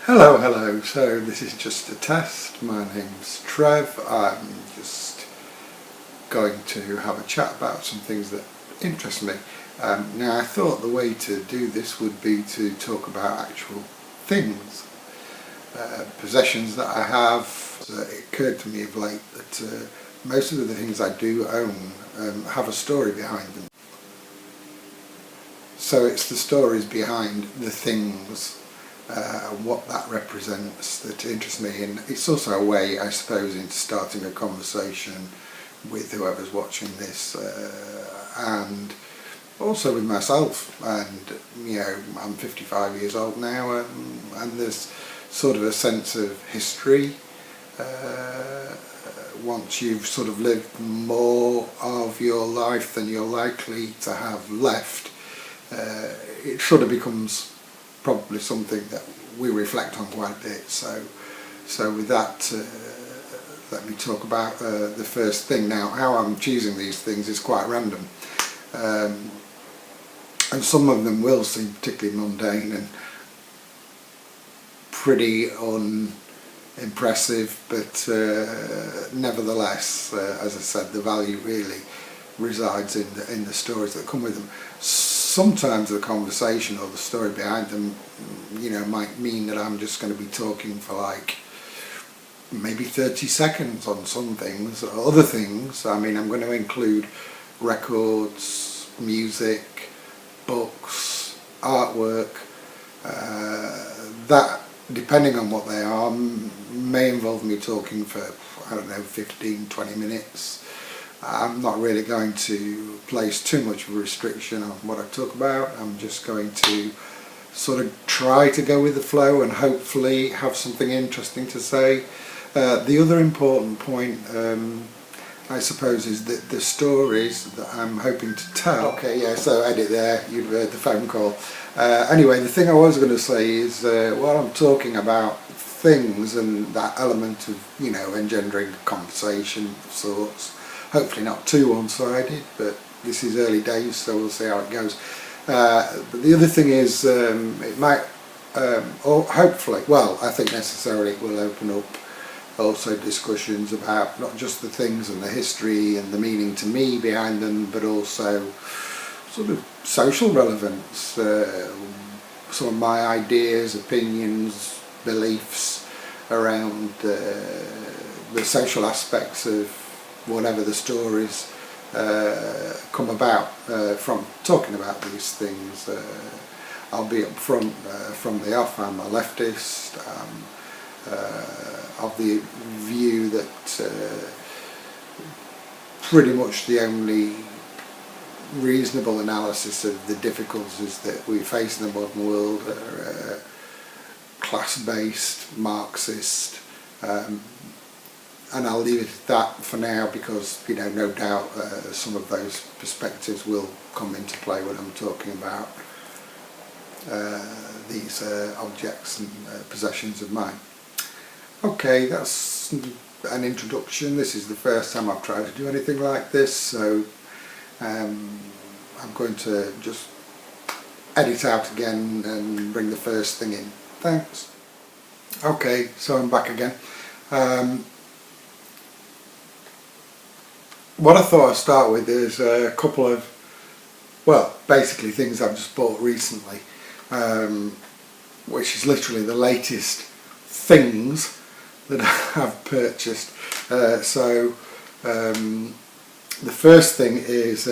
Hello, so this is just a test. My name's Trev. I'm just going to have a chat about some things that interest me. Now I thought the way to do this would be to talk about actual things, possessions that I have. It occurred to me of late that most of the things I do own have a story behind them. So it's the stories behind the things, what that represents, that interests me, and it's also a way, I suppose, into starting a conversation with whoever's watching this, and also with myself. And you know, I'm 55 years old now, and there's sort of a sense of history. Once you've sort of lived more of your life than you're likely to have left, it sort of becomes probably something that we reflect on quite a bit. So with that, let me talk about the first thing. Now, how I'm choosing these things is quite random, and some of them will seem particularly mundane and pretty unimpressive, but nevertheless, as I said, the value really resides in the stories that come with them. Sometimes the conversation or the story behind them, you know, might mean that I'm just going to be talking for like maybe 30 seconds on some things. Other things, I mean, I'm going to include records, music, books, artwork, that, depending on what they are, may involve me talking for, I don't know, 15-20 minutes. I'm not really going to place too much of a restriction on what I talk about. I'm just going to sort of try to go with the flow and hopefully have something interesting to say. The other important point, I suppose, is that the stories that I'm hoping to tell. Okay, yeah, so edit there, you've heard the phone call. Anyway, the thing I was going to say is, while I'm talking about things and that element of, you know, engendering conversation of sorts, hopefully not too one-sided, but this is early days, so we'll see how it goes. But the other thing is, it might, or hopefully, well, I think necessarily it will open up also discussions about not just the things and the history and the meaning to me behind them, but also sort of social relevance, some of my ideas, opinions, beliefs around the social aspects of whatever the stories come about from talking about these things. I'll be up front from the off. I'm a leftist. Of the view that pretty much the only reasonable analysis of the difficulties that we face in the modern world are class-based, Marxist, and I'll leave it at that for now, because, you know, no doubt some of those perspectives will come into play when I'm talking about these objects and possessions of mine. Okay, that's an introduction. This is the first time I've tried to do anything like this, so I'm going to just edit out again and bring the first thing in. Thanks. Okay, so I'm back again. What I thought I'd start with is a couple of, well, basically things I've just bought recently, which is literally the latest things that I've purchased. So the first thing is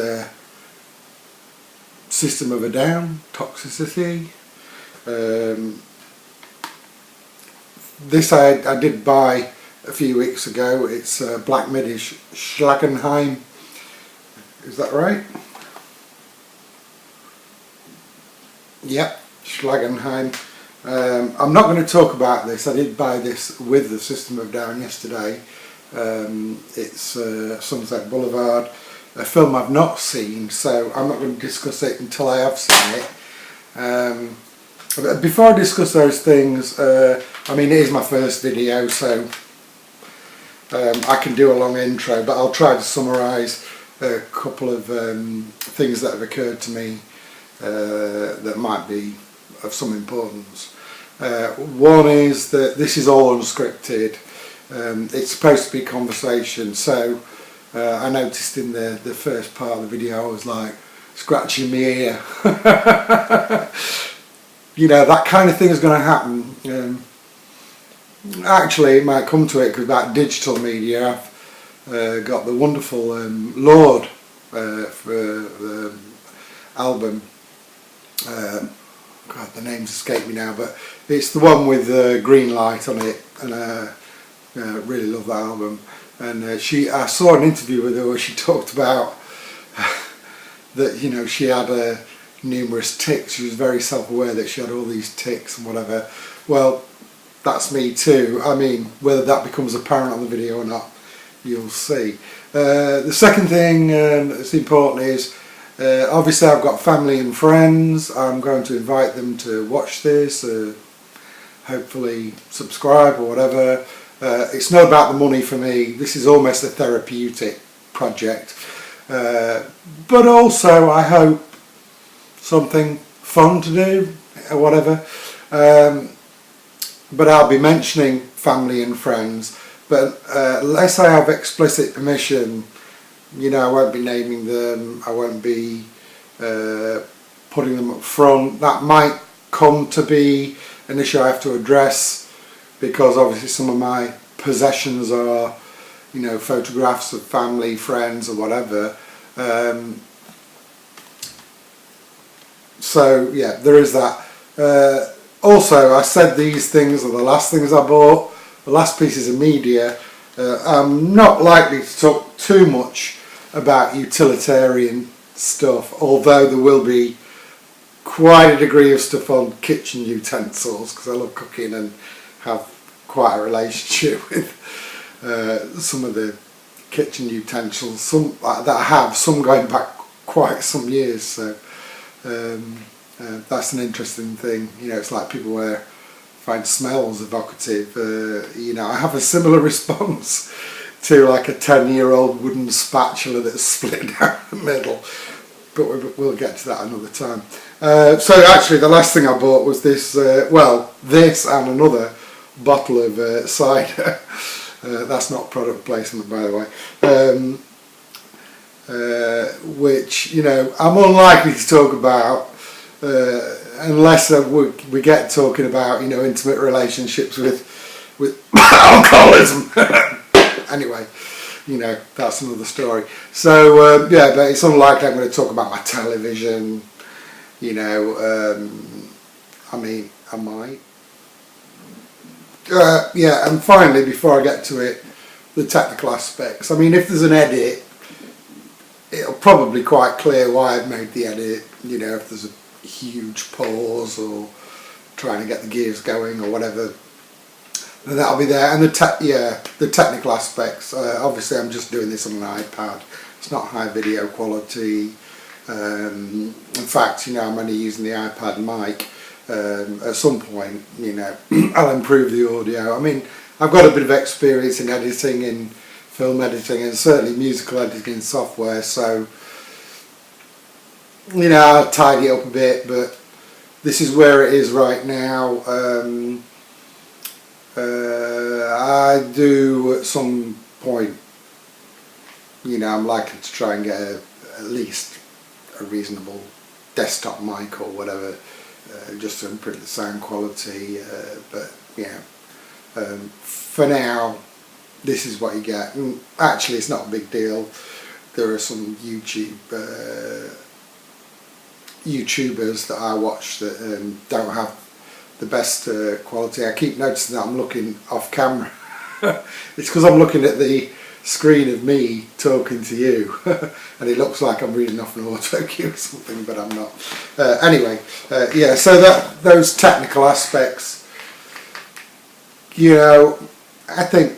System of a Down, Toxicity. This I did buy a few weeks ago. It's Black Midi Schlagenheim. Is that right? Yep, Schlagenheim. I'm not going to talk about this. I did buy this with the System of Down yesterday. It's Sunset Boulevard, a film I've not seen, so I'm not going to discuss it until I have seen it. But before I discuss those things, I mean, it is my first video, so I can do a long intro, but I'll try to summarise a couple of things that have occurred to me that might be of some importance. One is that this is all unscripted. It's supposed to be conversation, so I noticed in the first part of the video I was like scratching my ear. You know, that kind of thing is going to happen. Actually, it might come to it because about digital media, I've got the wonderful Lorde for the album. God, the names escape me now, but it's the one with the green light on it, and really love that album. And I saw an interview with her where she talked about that, you know, she had numerous tics. She was very self-aware that she had all these tics and whatever. Well, that's me too. I mean, whether that becomes apparent on the video or not, you'll see. The second thing that's important is, obviously I've got family and friends. I'm going to invite them to watch this, hopefully subscribe or whatever. It's not about the money for me. This is almost a therapeutic project. But also I hope something fun to do or whatever. But I'll be mentioning family and friends. But unless I have explicit permission, you know, I won't be naming them, I won't be putting them up front. That might come to be an issue I have to address, because obviously some of my possessions are, you know, photographs of family, friends or whatever. So yeah, there is that. Also, I said these things are the last things I bought, the last pieces of media. I'm not likely to talk too much about utilitarian stuff, although there will be quite a degree of stuff on kitchen utensils, because I love cooking and have quite a relationship with some of the kitchen utensils, some that I have, some going back quite some years. So that's an interesting thing. You know, it's like people find smells evocative. You know, I have a similar response to like a 10-year-old wooden spatula that's split down the middle, but we'll get to that another time. So actually the last thing I bought was this, well, this and another bottle of cider. That's not product placement, by the way, which, you know, I'm unlikely to talk about unless we get talking about, you know, intimate relationships with alcoholism. Anyway, you know, that's another story. So yeah, but it's unlikely I'm going to talk about my television, you know. I mean, I might. Yeah, and finally, before I get to it, the technical aspects. I mean, if there's an edit, it'll probably be quite clear why I've made the edit. You know, if there's a huge pause or trying to get the gears going or whatever, then that'll be there. And the technical aspects. Obviously, I'm just doing this on an iPad. It's not high video quality. In fact, you know, I'm only using the iPad mic. At some point, you know, I'll improve the audio. I mean, I've got a bit of experience in editing, in film editing, and certainly musical editing software, so, you know, I'll tidy it up a bit, but this is where it is right now. I do at some point, you know, I'm likely to try and get at least a reasonable desktop mic or whatever, just to improve the sound quality, but yeah, for now this is what you get. And actually it's not a big deal. There are some YouTubers that I watch that don't have the best quality. I keep noticing that I'm looking off camera. It's because I'm looking at the screen of me talking to you and it looks like I'm reading off an auto cue or something, but I'm not. Anyway, yeah, so those technical aspects, you know, I think,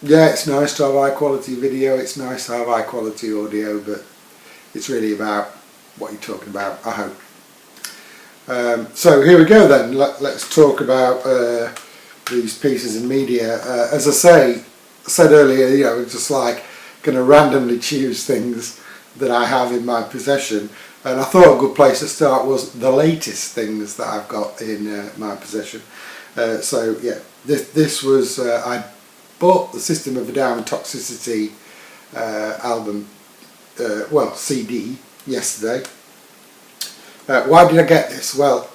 yeah, it's nice to have high quality video, it's nice to have high quality audio, but it's really about what you're talking about, I hope. So here we go then. Let's talk about these pieces of media. As I said earlier, you know, it's just like going to randomly choose things that I have in my possession. And I thought a good place to start was the latest things that I've got in my possession. So yeah, this was, I bought the System of a Down and Toxicity album, well, CD, yesterday. Why did I get this? Well,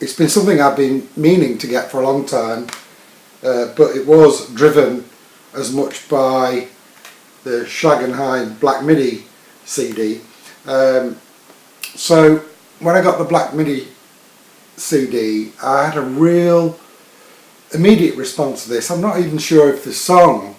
it's been something I've been meaning to get for a long time, but it was driven as much by the Schlagenheim Black Midi CD. So when I got the Black Midi CD, I had a real immediate response to this. I'm not even sure if the song,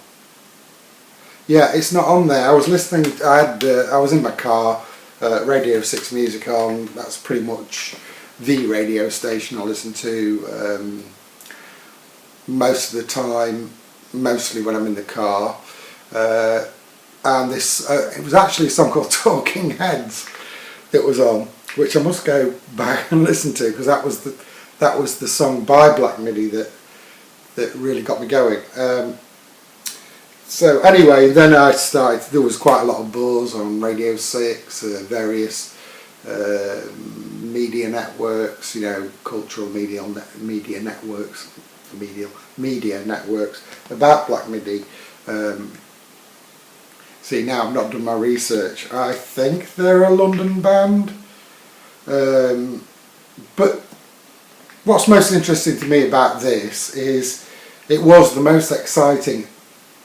yeah, it's not on there. I was listening, I was in my car, Radio 6 music on. That's pretty much the radio station I listen to most of the time, mostly when I'm in the car. And this, it was actually a song called Talking Heads that was on, which I must go back and listen to, because that was the song by Black Midi that really got me going. So anyway, then I started, there was quite a lot of buzz on Radio 6, various media networks, you know, cultural media networks about Black Midi. See, now I've not done my research. I think they're a London band. But what's most interesting to me about this is it was the most exciting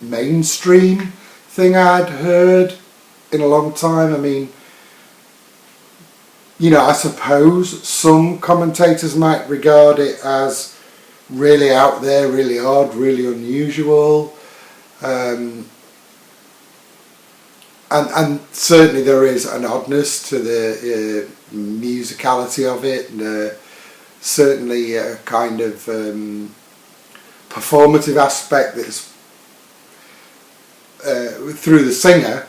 mainstream thing I'd heard in a long time. I mean, you know, I suppose some commentators might regard it as really out there, really odd, really unusual. And certainly there is an oddness to the musicality of it, and certainly a kind of performative aspect that's through the singer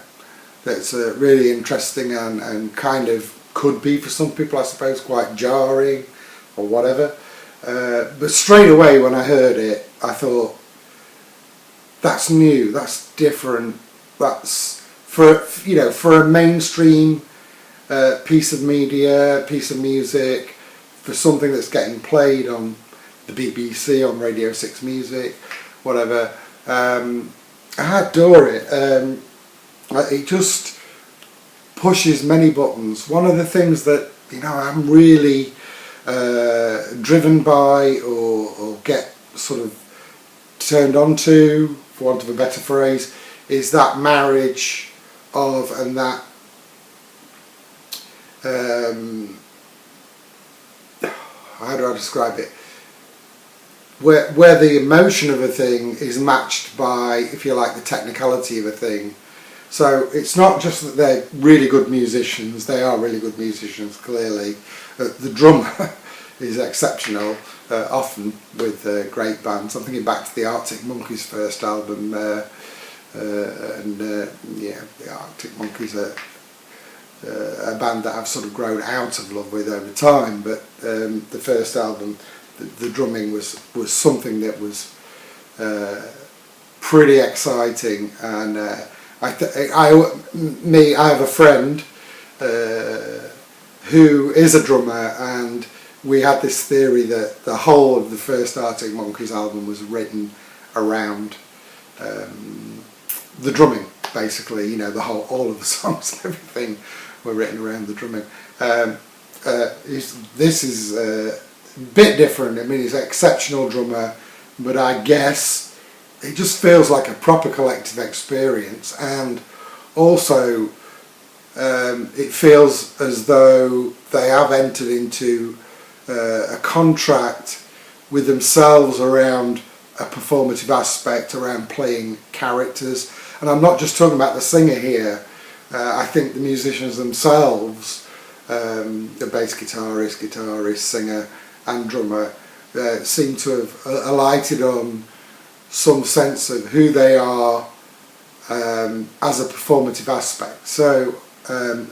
that's really interesting and kind of could be for some people, I suppose, quite jarring or whatever. But straight away when I heard it, I thought, that's new, that's different, that's for a mainstream piece of media, piece of music, for something that's getting played on the BBC, on Radio 6 Music, whatever. I adore it. It just pushes many buttons. One of the things that, you know, I'm really driven by or get sort of turned on to, for want of a better phrase, is that marriage of, and that how do I describe it, where the emotion of a thing is matched by, if you like, the technicality of a thing. So it's not just that they're really good musicians, they are really good musicians, clearly. The drummer is exceptional, often with great bands. I'm thinking back to the Arctic Monkeys' first album, yeah, the Arctic Monkeys are a band that I've sort of grown out of love with over time, but the first album, the drumming was something that was pretty exciting. And I have a friend who is a drummer, and we had this theory that the whole of the first Arctic Monkeys album was written around the drumming, basically. You know, all of the songs and everything were written around the drumming. This is a bit different. I mean, he's an exceptional drummer, but I guess it just feels like a proper collective experience, and also it feels as though they have entered into a contract with themselves around a performative aspect, around playing characters. And I'm not just talking about the singer here. I think the musicians themselves, the bass guitarist, singer and drummer, seem to have alighted on some sense of who they are as a performative aspect. So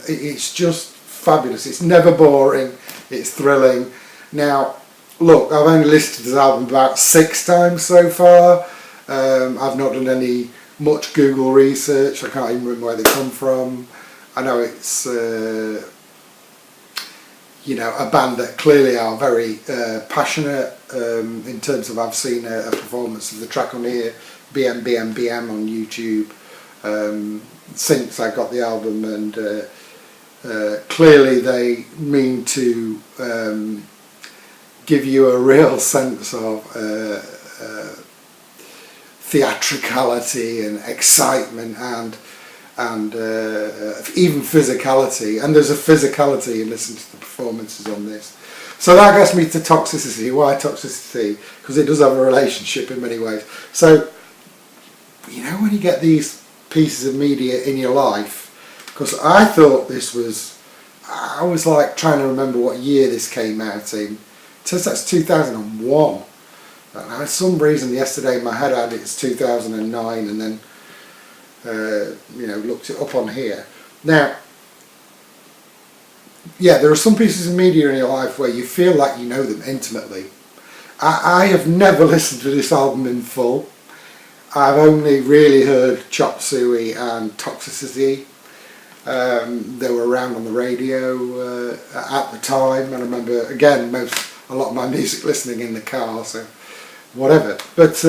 it's just fabulous. It's never boring, it's thrilling. Now, look, I've only listened to this album about 6 times so far. I've not done any much Google research. I can't even remember where they come from. I know it's you know, a band that clearly are very passionate in terms of, I've seen a performance of the track on here, BM on YouTube, since I got the album, and clearly they mean to give you a real sense of theatricality and excitement and even physicality, and there's a physicality in listening to the performances on this. So that gets me to Toxicity. Why Toxicity? Because it does have a relationship in many ways. So, you know, when you get these pieces of media in your life, because I thought this was, I was like trying to remember what year this came out in. It says that's 2001. And for some reason yesterday in my head I had it's 2009, and then you know, looked it up on here. Now, yeah, there are some pieces of media in your life where you feel like you know them intimately. I have never listened to this album in full. I've only really heard Chop Suey and Toxicity. They were around on the radio at the time, and I remember, again, a lot of my music listening in the car, so whatever. But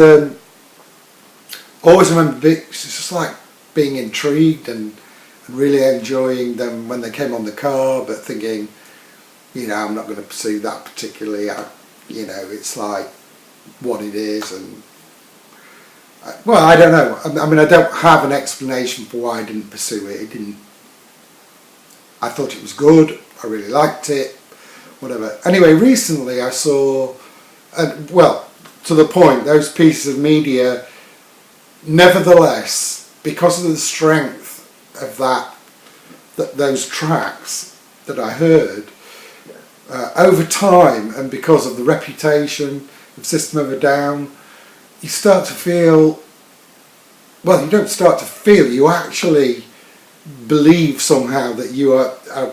always remember, it's just like being intrigued and really enjoying them when they came on the car, but thinking, you know, I'm not going to pursue that particularly. You know, it's like what it is, and well, I don't know. I mean, I don't have an explanation for why I didn't pursue it. I thought it was good. I really liked it. Whatever. Anyway, recently I saw, well, to the point, those pieces of media, nevertheless, because of the strength of those tracks that I heard, over time, and because of the reputation of System of a Down, you start to feel, well, you don't start to feel, you actually believe somehow that you are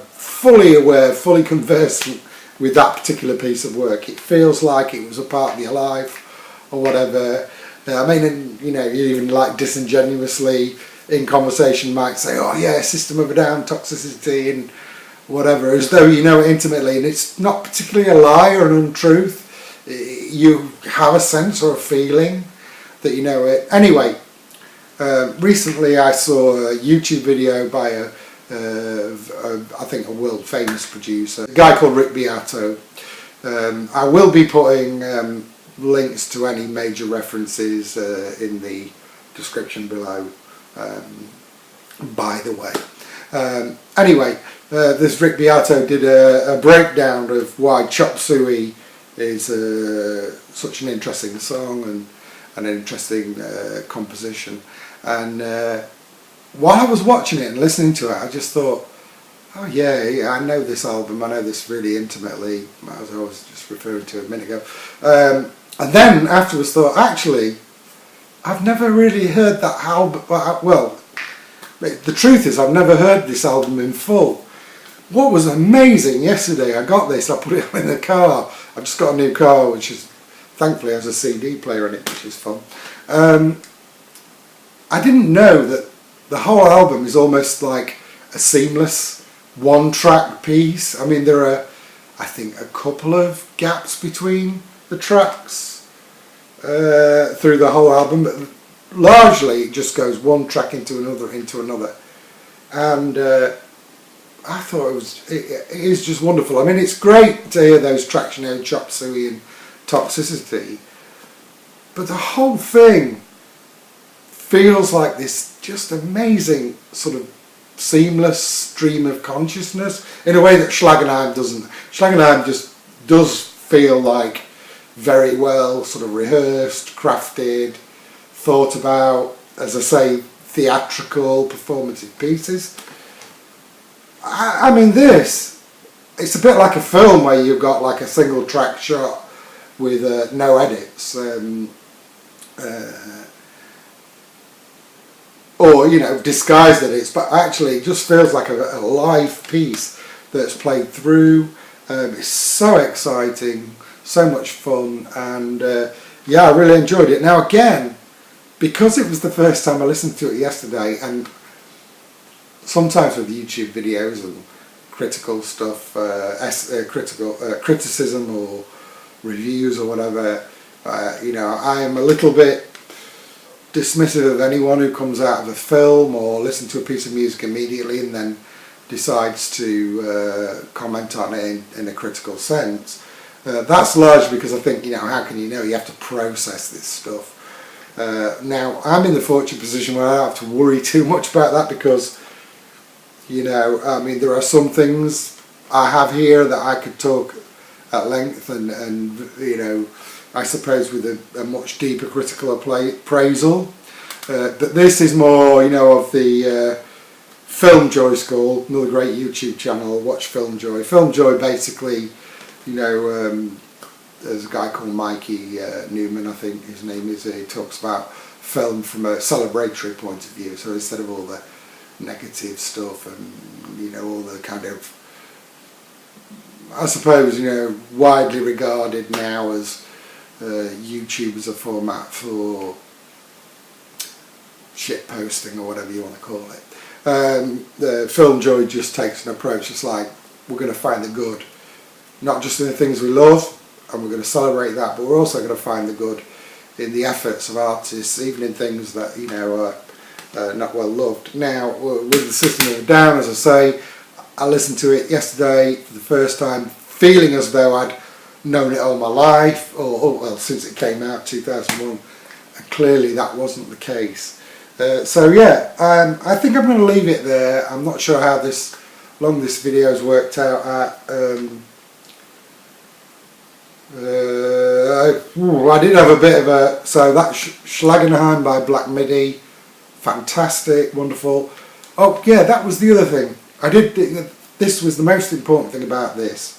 fully aware, fully conversant with that particular piece of work. It feels like it was a part of your life or whatever. I mean, you know, you even like disingenuously in conversation might say, oh yeah, System of a Down, Toxicity and whatever, as though you know it intimately, and it's not particularly a lie or an untruth. You have a sense or a feeling that you know it. Anyway, recently I saw a YouTube video by I think a world famous producer, a guy called Beato. I will be putting links to any major references in the description below, by the way. Anyway, this Rick Beato did a breakdown of why Chop Suey is such an interesting song and an interesting composition. And while I was watching it and listening to it, I just thought, oh yeah, I know this album, I know this really intimately, as I was just referring to a minute ago. And then afterwards thought, actually, I've never really heard that album. Well, the truth is I've never heard this album in full. What was amazing yesterday, I got this, I put it in the car. I've just got a new car, which is, thankfully has a CD player in it, which is fun. I didn't know that the whole album is almost like a seamless one-track piece. I mean, there are, I think, a couple of gaps between the tracks through the whole album, but largely it just goes one track into another, and I thought it is just wonderful. I mean, it's great to hear those tracks, you know, Chop Suey and Toxicity, but the whole thing feels like this just amazing sort of seamless stream of consciousness in a way that Schlagenheim doesn't. Schlagenheim just does feel like very well sort of rehearsed, crafted, thought about, as I say, theatrical, performative pieces. I mean, it's a bit like a film where you've got like a single track shot with no edits, or, you know, disguised edits, but actually it just feels like a live piece that's played through. It's so exciting, so much fun, and yeah, I really enjoyed it. Now again, because it was the first time I listened to it yesterday, and sometimes with YouTube videos, and critical stuff, criticism or reviews or whatever. You know, I am a little bit dismissive of anyone who comes out of a film or listen to a piece of music immediately and then decides to comment on it in a critical sense. That's largely because I think, you know, how can you know? You have to process this stuff. Now, I'm in the fortunate position where I don't have to worry too much about that because, you know, I mean, there are some things I have here that I could talk at length and you know, I suppose with a much deeper critical appraisal. But this is more, you know, of the Filmjoy school, another great YouTube channel. Watch Filmjoy. Filmjoy basically, you know, there's a guy called Mikey Newman, I think his name is. He talks about film from a celebratory point of view. So instead of all the negative stuff and, you know, all the kind of, I suppose, you know, widely regarded now as YouTube as a format for shit posting or whatever you want to call it. The Filmjoy just takes an approach. It's like, we're going to find the good, not just in the things we love, and we're going to celebrate that, but we're also going to find the good in the efforts of artists, even in things that, you know, are not well loved. Now, with the System of a Down, as I say, I listened to it yesterday for the first time, feeling as though I'd known it all my life, or well, since it came out, 2001, and clearly that wasn't the case. So yeah, I think I'm going to leave it there. I'm not sure how long this video's worked out at. I did have a bit of a, so that's Schlagenheim by Black Midi, fantastic, wonderful. Oh yeah, that was the other thing. I did think this was the most important thing about this.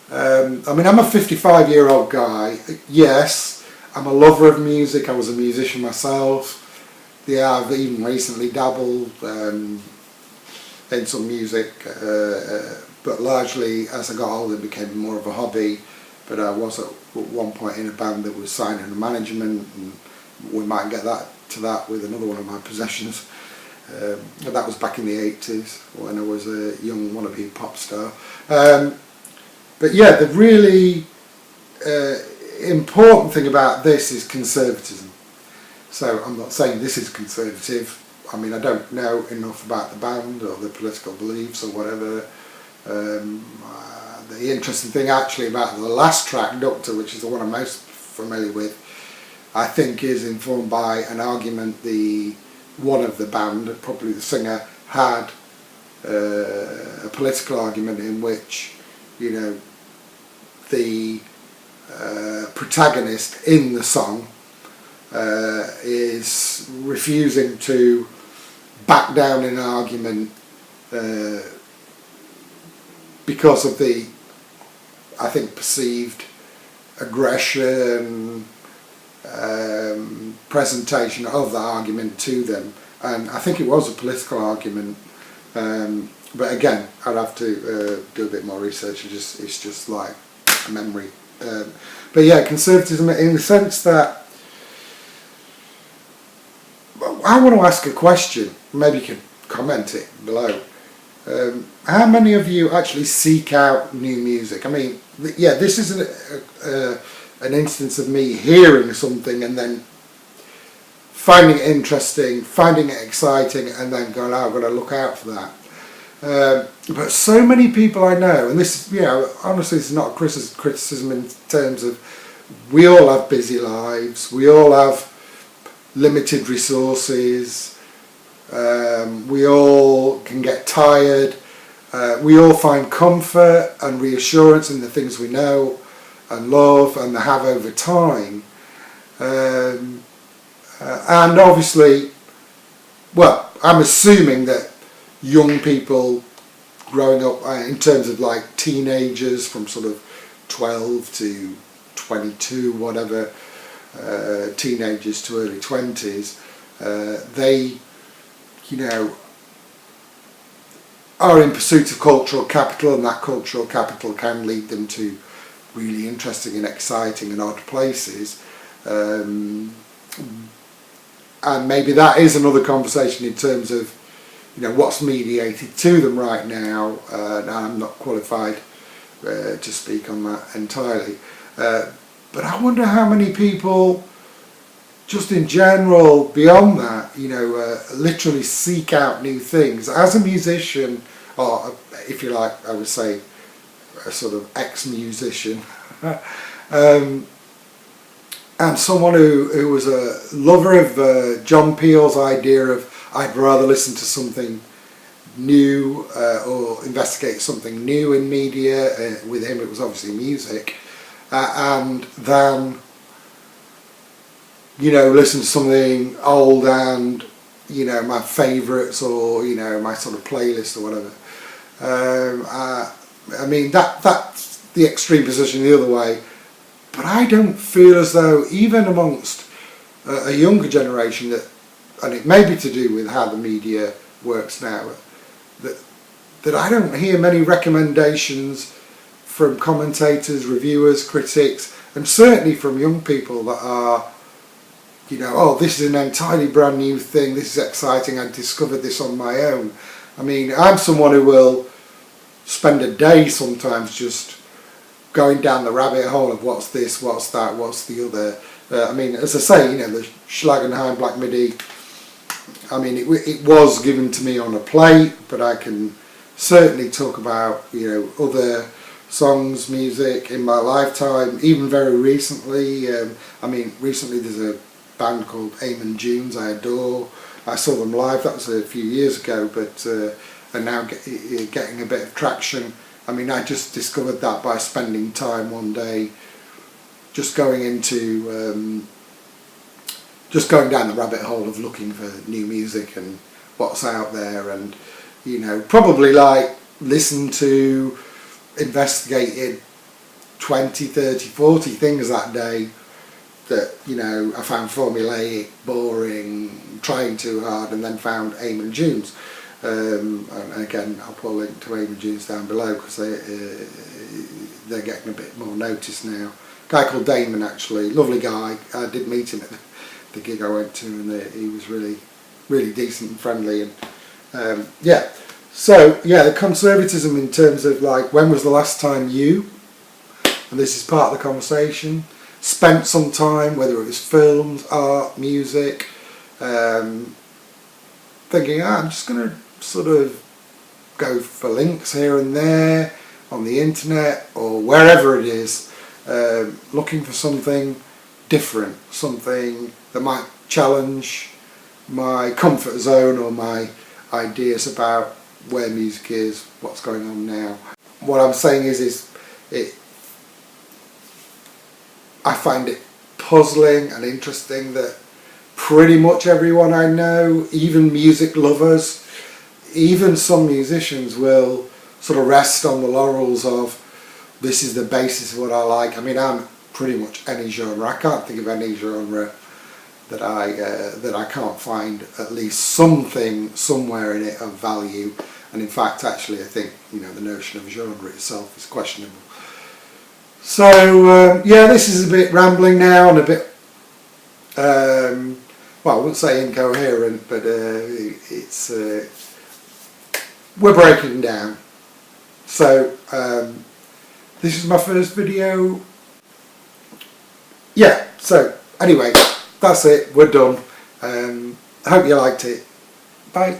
I mean, I'm a 55-year-old guy. Yes, I'm a lover of music. I was a musician myself. Yeah, I've even recently dabbled in some music, but largely as I got older it became more of a hobby. But I was at one point in a band that was signed under management, and we might get to that with another one of my possessions. That was back in the 80s when I was a young wannabe pop star. But yeah, the really important thing about this is conservatism. So I'm not saying this is conservative. I mean, I don't know enough about the band or the political beliefs or whatever. The interesting thing actually about the last track, Doctor, which is the one I'm most familiar with, I think is informed by an argument one of the band, probably the singer, had a political argument in which, you know, the protagonist in the song is refusing to back down in an argument because of the, I think, perceived aggression, presentation of the argument to them. And I think it was a political argument, but again, I'd have to do a bit more research. It's just like a memory. But yeah, conservatism in the sense that, I want to ask a question, maybe you can comment it below. How many of you actually seek out new music? I mean, yeah, this is an instance of me hearing something and then finding it interesting, finding it exciting, and then going, oh, I've got to look out for that. But so many people I know, and this, you know, honestly, this is not a criticism in terms of, we all have busy lives, we all have limited resources, we all can get tired, we all find comfort and reassurance in the things we know and love and have over time, and obviously, well, I'm assuming that young people growing up, in terms of like teenagers from sort of 12 to 22, whatever, teenagers to early 20s, they, you know, are in pursuit of cultural capital, and that cultural capital can lead them to really interesting and exciting and odd places. And maybe that is another conversation in terms of, what's mediated to them right now. And I'm not qualified to speak on that entirely, but I wonder how many people, just in general, beyond that, literally seek out new things. As a musician, or if you like, I would say a sort of ex-musician, and someone who was a lover of John Peel's idea of I'd rather listen to something new or investigate something new in media. With him it was obviously music, and then listen to something old and my favourites, or my sort of playlist or whatever. I mean that's the extreme position the other way, but I don't feel as though even amongst a younger generation that, and it may be to do with how the media works now, that I don't hear many recommendations from commentators, reviewers, critics, and certainly from young people that are, oh, this is an entirely brand new thing, this is exciting, I discovered this on my own. I mean, I'm someone who will spend a day sometimes just going down the rabbit hole of what's this, what's that, what's the other. I mean, as I say, the Schlagenheim Black Midi, I mean, it was given to me on a plate, but I can certainly talk about, other songs, music in my lifetime, even very recently. I mean, recently there's a band called Amen Junes I adore. I saw them live, that was a few years ago, but are now getting a bit of traction. I mean, I just discovered that by spending time one day just going down the rabbit hole of looking for new music and what's out there, and probably listen to, investigated 20, 30, 40 things that day that I found formulaic, boring, trying too hard, and then found Amen Junes. And again, I'll put a link to Amen Junes down below because they're getting a bit more notice now. A guy called Damon, actually, lovely guy. I did meet him at the gig I went to, and he was really, really decent and friendly. And yeah, so yeah, the conservatism in terms of when was the last time you, and this is part of the conversation, spent some time, whether it was films, art, music, thinking, I'm just going to sort of go for links here and there on the internet or wherever it is, looking for something different, something that might challenge my comfort zone or my ideas about where music is, what's going on now. What I'm saying is I find it puzzling and interesting that pretty much everyone I know, even music lovers, even some musicians, will sort of rest on the laurels of this is the basis of what I like. I mean, I'm pretty much any genre. I can't think of any genre that I can't find at least something somewhere in it of value. And in fact, actually, I think the notion of genre itself is questionable. So yeah, this is a bit rambling now and a bit well, I wouldn't say incoherent, but it's we're breaking down. So this is my first video. Yeah, so anyway, that's it, we're done. I hope you liked it. Bye.